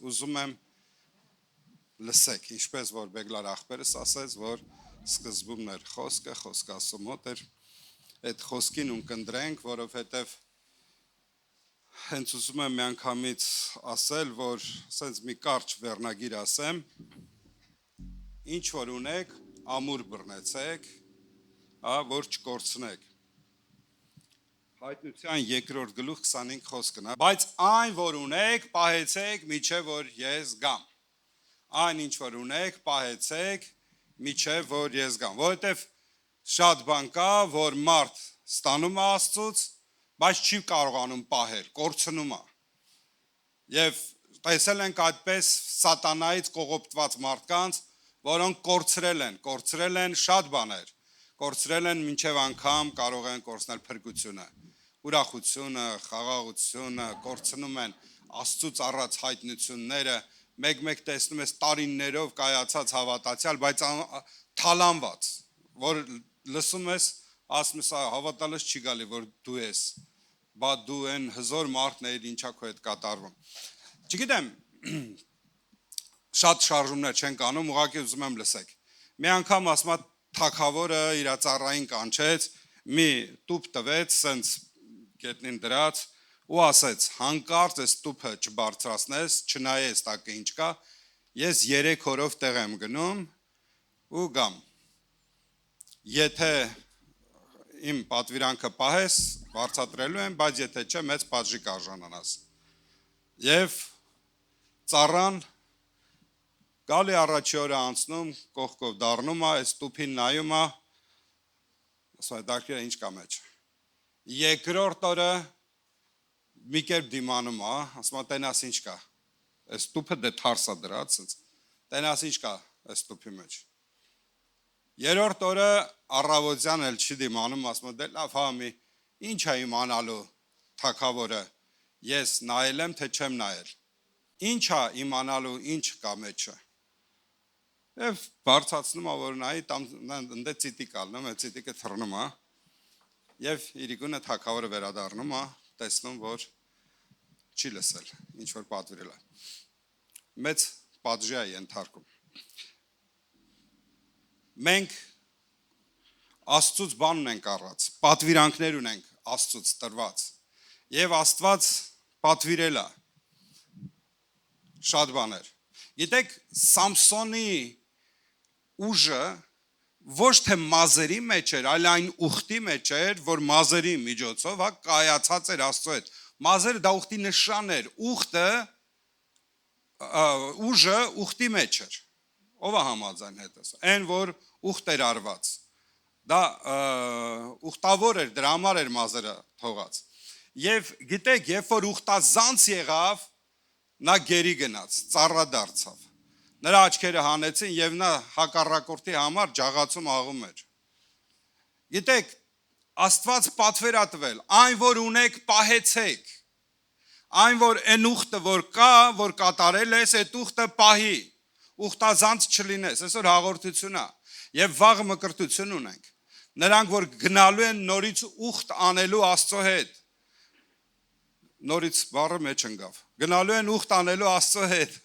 Ուզում եմ լսեք, ինչպես որ Բեգլար ախպերս ասեց, որ սկզբումն էր խոսքը ասում հոտ էր, այդ խոսքին ունկնդրենք, որովհետև հենց ուզում եմ մի անգամից ասել, որ սենց մի կարճ վերնագիր ասեմ, ինչ որ ունեք, ամուր բռնեցեք, որ չկորցնեք։ Հայտնության երկրորդ գլուխ 25 խոսքն է, բայց այն որ ունեք, պահեցեք միջև որ ես գամ։ Այն ինչ որ ունեք, պահեցեք միջև որ ես գամ, որովհետև շատ բան կա, որ մարդ ստանում է Աստծուց, բայց չի կարողանում պահել, կորցնում է։ Եվ տեսել ենք այդպես սատանայից կողոպտված մարդկանց, որոնք կորցրել են շատ բաներ, կորցրել են մինչև անգամ կարող են կորցնել փրկությունը, ուրախությունը, խաղաղությունը, կորցնում են Աստծուց առած հայտնությունները, մեկ տեսնում ես տարիներով կայացած հավատացյալ, բայց թալանված, որ լսում ես, ասում ես հավատալս չի գալի, որ դու ես, բա դու են հզոր մարդներ ինչա քո հետ կատարվում։ Չգիտեմ, շատ շարժումներ չենք անում, ուղղակի ուզում եմ լսեք։ Մի անգամ ասում է թագավորը իր ծառային կանչեց, մի տուփ տվեց, սենց գետնին դրած ու ասեց. հանկարծ այս տուփը չբարձրացնես, չնայես տակը ինչ կա, ես 3 օրով տեղ եմ գնում ու գամ։ Եթե իմ պատվիրանքը պահես, բարձրացրելու եմ, բայց եթե չէ, մեծ պատժի կարժանանաս։ Եվ ծառան գալի առաջի օրը անցնում, կողքով դառնում է, այս տուփին նայում է, ասում է դարքերը ինչ կա մեջ։ Երկրորդ օրը մի կերպ դիմանում է, ասում է տենաս ինչ կա։ Այս տուփը դե թարս է դրած, տենաս ինչ կա այս տուփի մեջ։ Երրորդ օրը առավոտյան էլ չի դիմանում, ասում է դե լավ համի, ինչ է իմանալու թագավորը, ես նայել եմ, թե չեմ նայել։ Ինչ է իմանալու, ինչ կա մեջը։ Եվ բարձացնում է, որ նայի, ընդ ծիտիկ ալնում, այդ ծիտիկը թռնում է, և իրիկունը թագավորը վերադառնում է, տեսնում, որ չի լսել, ինչ որ պատվիրել է։ Մեծ պատժի է ենթարկում։ Մենք Աստծուց բան ունենք առած, պատվիրանքներ ունենք Աստծուց տրված, և Աստված պատվիրել է շատ բաներ։ Գիտեք, Սամսոնի ուժը ոչ թե մազերի մեջ էր, այլ այն ուխտի մեջ էր, որ մազերի միջոցով կայացած էր Աստծո հետ։ Մազերը դա ուխտի նշան էր, ուժը ուխտի մեջ էր։ Ով է համաձայն հետս։ Այն որ ուխտ էր արված։ Դա ուխտավոր էր, դրա համար էր մազերը թողած։ Եվ գիտեք, երբ որ ուխտազանց եղավ, նա գերի գնաց, ծառա դարձավ։ Նրա աչքերը հանեցին և նա հակառակորդի համար ջաղացում աղում էր։ Գիտեք, Աստված պատվեր է տվել, այն որ ունեք պահեցեք, այն որ այն ուխտը որ կա, որ կատարել ես, այդ ուխտը պահի, ուխտազանց չլինես, այսօր հաղորդություն է, և վաղը մկրտություն ունենք, նրանք որ գնալու են նորից ուխտ անելու Աստծո հետ, նորից բառը մեջ ընկավ, գնալու են ուխտ անելու Աստծո հետ,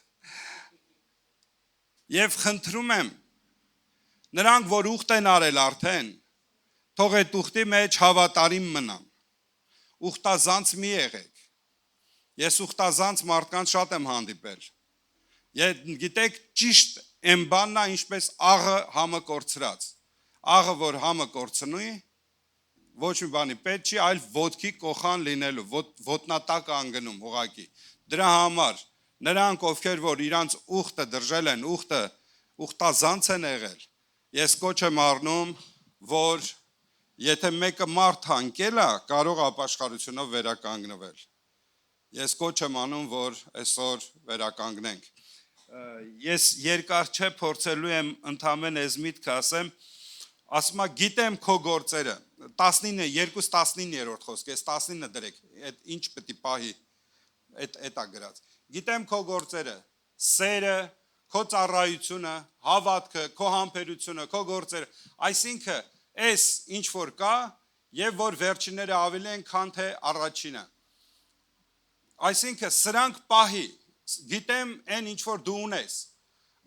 և խնդրում եմ, նրանք, որ ուխտ են արել արդեն, թող այդ ուխտի մեջ հավատարիմ մնան, ուխտազանց մի եղեք, ես ուխտազանց մարդկանց շատ եմ հանդիպել, գիտեք ճիշտ են բաննա ինչպես աղը համը կորցրած, աղը որ համը կորցնուի, ոչ մի բանի պետք չի, այլ ոտքի կոխան լինելու, ոտնատակ անգնում ուղակի, դրա համար, նրանք ովքեր որ իրանց ուխտը դրժել են, ուխտազանց են եղել, ես կոչ եմ առնում, որ եթե մեկը մարդ հանկել է, կարող ապաշխարությունով վերականգնվել, ես կոչ եմ անում, որ այսօր վերականգնենք, ես երկար չէ փորձելու եմ ընդամեն ես միտքը ասեմ, ասում է գիտեմ քո գործերը, 2:19 խոսք, ես 19 դրեք, ինչ պետք է պահի, այդ է գրած, գիտեմ քո գործերը, սերը, քո ծառայությունը, հավատքը, քո համբերությունը, քո գործերը, այսինքն այս ինչ որ կա, և որ վերջինները ավելի են, քան թե առաջինը, այսինքն սրանք պահի, գիտեմ այն ինչ որ դու ունես։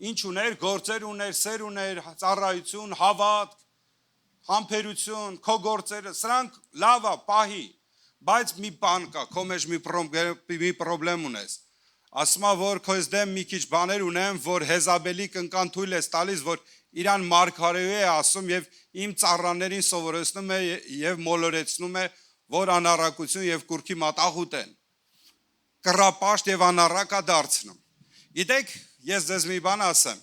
Ինչ ուներ, գործեր ուներ, սեր ուներ, ծառայություն, հավատ, համբերություն, քո գործերը, սրանք լավ է, պահի, բայց մի բան կա, քո մեջ մի պրոբլեմ ունես։ Ասում է, որ քո դեմ մի քիչ բաներ ունեմ, որ Հեզաբելի կնկան թույլ ես տալիս, որ իրան մարգարեու է ասում եւ իմ ծառաներին սովորեցնում է եւ մոլորեցնում է, որ անառակություն եւ կուրքի մատաղուտ են։ Կռապաշտ եւ անառակ է դարձնում։ Գիտեք, ես ձեզ մի բան ասեմ։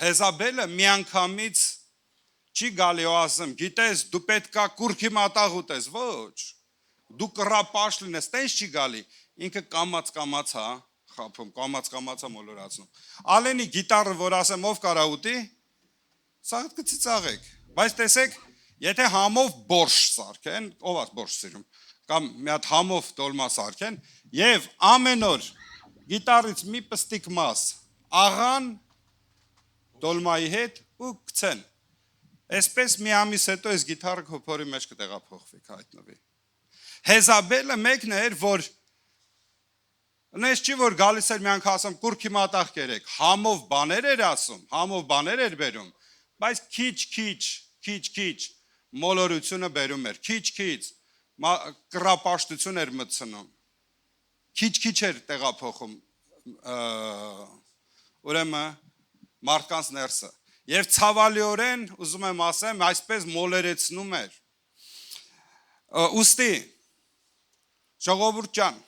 Հեզաբելը միանգամից չի գալի ու ասում, գիտես, դու պետքա կուրքի մատաղ ուտես, ոչ, դու կռապաշտ լինես, տենց չի գալի, ինքը կամաց հա, խափում, կամաց հա մոլորացնում, ալենի գիտարը, որ ասեմ, ով կարա ուտի, սաղդ կծիծաղեք, բայց տեսեք, եթե համով բորշ սարքեն, ով աս բորշ սիրում, կամ մի հատ համով դոլմա սարքեն, և ամեն օր գիտարից մի պստիկ մաս, աղան դոլմայի հետ ու կցեն, այսպես մի ամիս հետո այս գիտարը քոփորի մեջ կտեղափոխվի, հայտնվի։ Հեզաբելը մեկն էր, որ նես չի, որ գալիս էր մի անգամ ասում, կուրքի մատաղ կերեք, համով բաներ էր ասում, համով բաներ էր բերում, բայց քիչ մոլորությունը բերում էր, քիչ կռապաշտություն էր մտցնում, քիչ էր տեղափոխում, ուրեմն մարդկանց ներսը, և ցավալիորեն, ուզում եմ ասեմ, այսպես մոլերեցնում էր, ուստի, ժողովուրդ ջան,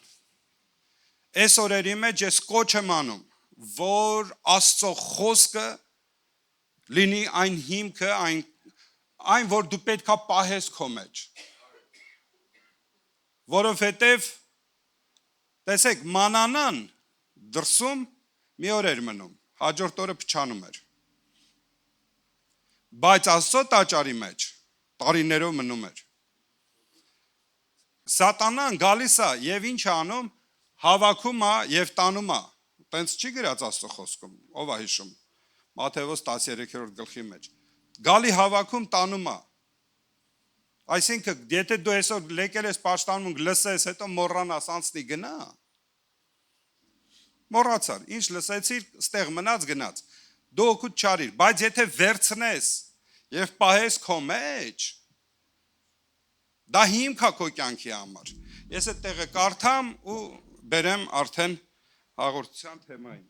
այս օրերի մեջ ես կոչ եմ անում, որ Աստծո խոսքը լինի այն հիմքը, այն որ դու պետքա պահես քո մեջ, որովհետև, տեսեք, մանանան դրսում մի օր էր մնում, հաջորդ օրը փչանում էր, բայց Աստծո տաճարի մեջ տարիներով մնում էր, Սատանան գալիս է և ինչ անում, հավաքում է և տանում է, տենց չի գրած Աստծո խոսքում, ով է հիշում, Մատթեոս 13-րդ գլխի մեջ, գալի հավաքում տանում է, այսինքն, եթե դու այսօր լեկել ես պաշտամունք լսես, հետո մոռանաս անցնի գնա, մոռացար, ինչ լսեցիր, ստեղ մնաց գնաց, դու օգուտ չարիր, բայց եթե վերցնես և պահես քո մեջ, դա հիմք է քո կյանքի համար, ես այդ տեղը կարդամ ու բերեմ արդեն հաղորդության թեմային,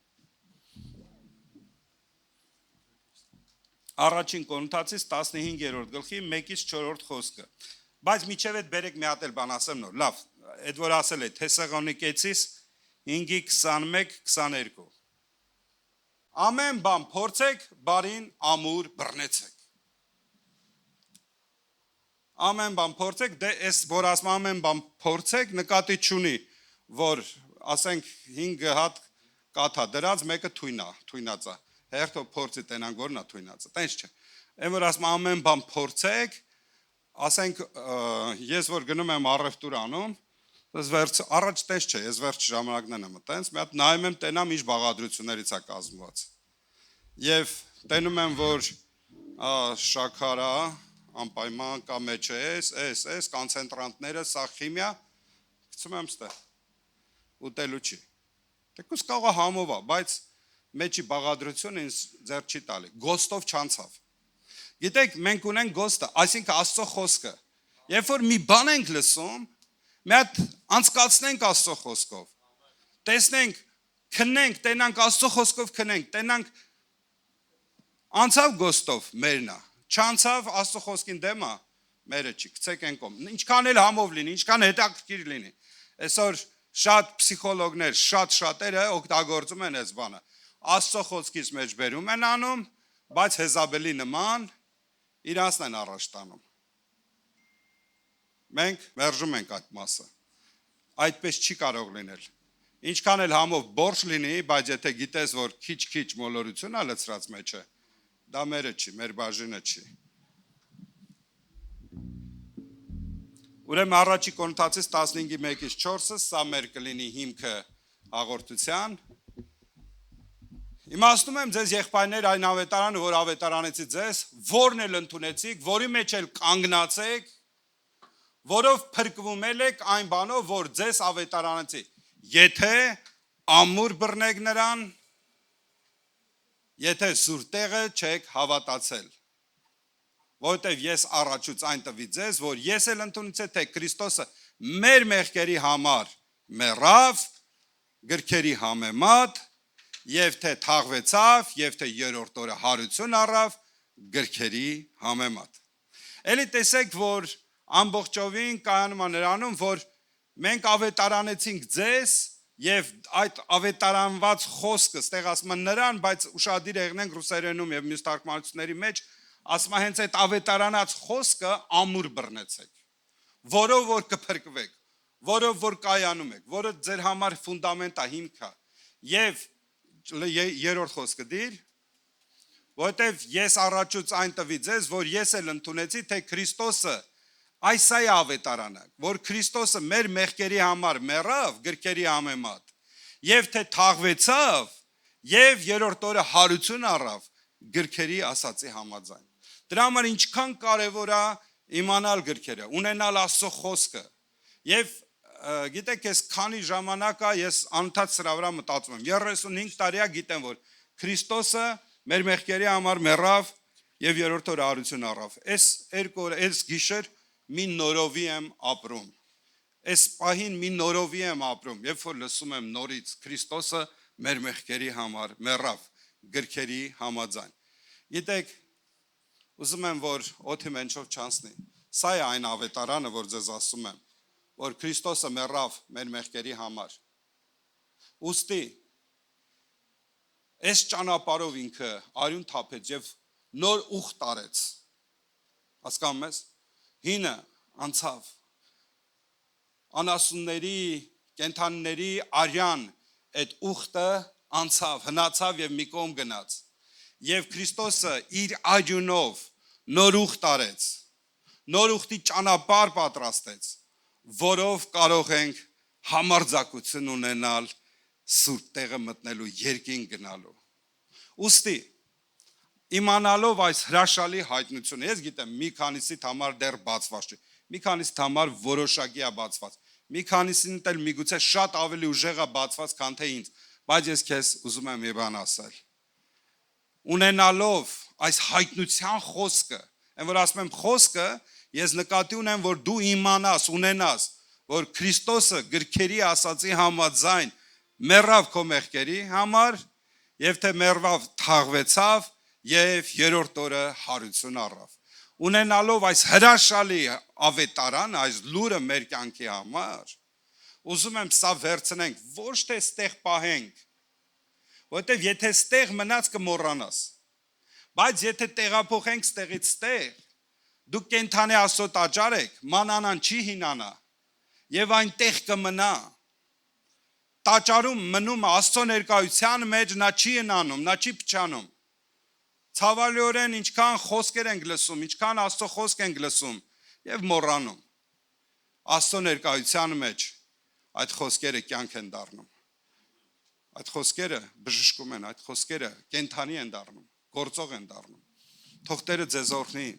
առաջին Կորինթացիս 15-րդ գլխի 1-ից 4-րդ խոսքը, բայց միջև այդ բերեք մի հատ էլ բան ասեմ նոր, լավ, այդ որ ասել է Թեսաղոնիկեցիս 5:21-22, ամեն բան փորձեք, բարին ամուր բռնեցեք, ամեն բան փորձեք, դե այս որ ասում ամեն բան փորձեք, նկատի չունի, որ ասենք 5 հատ կաթա դրած, մեկը թույնած է, հերթով փորձի տենանք որն է թույնածը, տենց չէ, այն որ ասում ամեն բան փորձեք, ասենք ես որ գնում եմ առևտուր անում, առաջ տենց չէ, ես վերջ ժամանակներն եմ տենց, մի հատ նայում եմ տենամ ինչ բաղադրություններից է կազմված, և տենում եմ, որ շաքարա, անպայման կա մեջ էս, կոնցենտրանտները, սա խիմիա, գցում եմ ստեղ, ուտելու չի, թեկուզ կաղա համով է, բայց մեջի բաղադրությունը ինձ ձեր չի տալի, գոստով չանցավ, գիտեք, մենք ունենք գոստը, այսինքն Աստծո խոսքը, երբ որ մի բան ենք լսում, մի հատ անցկացնենք Աստծո խոսքով, տեսնենք, քննենք, տենանք Աստծո խոսքով քննենք, տենանք անցավ գոստով մերնա, չանցավ Աստծո խոսքին դեմա, մերը չի, կցեք են կոմ, ինչքան էլ համով լինի, ինչքան հետաքրքիր լինի, այսօր շատ պսիխոլոգներ, շատերը օգտագործում են այս բանը, Աստծո խոսքից մեջ բերում են անում, բայց Հեզաբելի նման իրանցն են առաջ տանում, մենք մերժում ենք այդ մասը, այդպես չի կարող լինել, ինչքան էլ համով բորշ լինի, բայց եթե գիտես, որ քիչ մոլորություն է լցրած մեջը, դա մերը չի, մեր բաժինը չի, ուրեմն առաջի Կորինթացիս 15:1-4-ը, սա մեր կլինի հիմքը հաղորդության, իմաստում եմ ձեզ եղբայրներ այն ավետարանը, որ ավետարանեցի ձեզ, որն էլ ընդունեցիք, որի մեջ էլ կանգնացեք, որով փրկվում եք այն բանով, որ ձեզ ավետարանեցի։ Եթե ամուր բռնեք նրան, եթե սուր տեղը չեք հավատացել։ Որովհետև ես առաջուց այն տվի ձեզ, որ ես էլ ընդունեցի, թե Քրիստոսը մեր մեղքերի համար մեռավ, գրքերի համեմատ, եւ թե թաղվեցավ, եւ թե երրորդ օրը հարություն առավ, գրքերի համեմատ։ Էլի տեսեք, որ ամբողջովին կայանում է նրանում, որ մենք ավետարանեցինք ձեզ եւ այդ ավետարանված խոսքը ստեղ ասում են նրան, բայց ուշադիր եղնենք ռուսերենում եւ մյուս թարգմանությունների մեջ ասում է հենց այդ ավետարանած խոսքը ամուր բռնեցեք, որով որ կփրկվեք, որով որ կայանում եք, որը ձեր համար ֆունդամենտ է, հիմք է։ Եվ երրորդ խոսքը դիր, որովհետև ես առաջուց այն տվի ձեզ, որ ես էլ ընդունեցի, թե Քրիստոսը այս է ավետարանը, որ Քրիստոսը մեր մեղքերի համար մեռավ գրքերի համեմատ, եւ թե թաղվեցավ, եւ երրորդ օրը հարություն առավ գրքերի ասացի համաձայն։ Դրա համար ինչքան կարևոր է իմանալ գրքերը, ունենալ Աստծո խոսքը։ Եվ գիտեք, ես քանի ժամանակ է ես անընդհատ սրա վրա մտածում եմ։ 35 տարի է գիտեմ, որ Քրիստոսը մեր մեղքերի համար մեռավ եւ երրորդ օրը հարություն առավ։ Այս երկու օրը, այս գիշեր մի նորովի եմ ապրում։ Այս պահին մի նորովի եմ ապրում, երբ որ լսում եմ նորից Քրիստոսը մեր մեղքերի համար մեռավ գրքերի համաձայն։ Գիտեք, ուզում եմ, որ օդի մենչով չանցնի։ Սա է այն ավետարանը, որ ձեզ ասում եմ, որ Քրիստոսը մեռավ մեր մեղքերի համար։ Ուստի այս ճանապարհով ինքը արյուն թափեց եւ նոր ուխտ արեց։ Հասկանում ես։ Հինը անցավ անասունների, կենթանիների արյան այդ ուխտը անցավ, հնացավ եւ մի կողմ գնաց։ Եվ Քրիստոսը իր արյունով նոր ուխտ արեց, նոր ուխտի ճանապարհ պատրաստեց, որով կարող ենք համարձակություն ունենալ սուրբ տեղը մտնելու, երկինք գնալու։ Ուստի իմանալով այս հրաշալի հայտնությունը, ես գիտեմ, մի քանիսիդ համար դեռ բացված չէ, մի քանիսիդ համար որոշակի է բացված, մի քանիսին էլ միգուցե շատ ավելի ուժեղ է բացված, քան թե ինձ, բայց ես քեզ ուզում եմ մի բան ասել։ Ունենալով այս հայտնության խոսքը, այն որ ասում եմ խոսքը, ես նկատի ունեմ, որ դու իմանաս, ունենաս, որ Քրիստոսը գրքերի ասացի համաձայն մեռավ քո մեղքերի համար, եւ թե մեռավ թաղվեցավ եւ երրորդ օրը հարություն առավ։ Ունենալով այս հրաշալի ավետարան, այս լուրը մեր կյանքի համար, ուզում եմ սա վերցնենք, ոչ թե ստեղ պահենք, որտեվ եթե ստեղ մնաց կմոռանաս, բայց եթե տեղափոխենք ստեղից ստեղ, դուք կենթանի Աստծո տաճար եք, մանանան չի հինանա, եւ այնտեղ կմնա։ Տաճարում մնում Աստծո ներկայության մեջ, նա չի ընանում, նա չի փչանում։ Ցավալիորեն ինչքան խոսքեր ենք լսում, ինչքան Աստծո խոսք ենք լսում եւ մոռանում։ Աստծո ներկայության մեջ այդ խոսքերը կյանք են դառնում։ Այդ խոսքերը բժշկում են, այդ խոսքերը կենթանի են դառնում, գործող են դառնում։ Թող Տերը ձեզ օրհնի։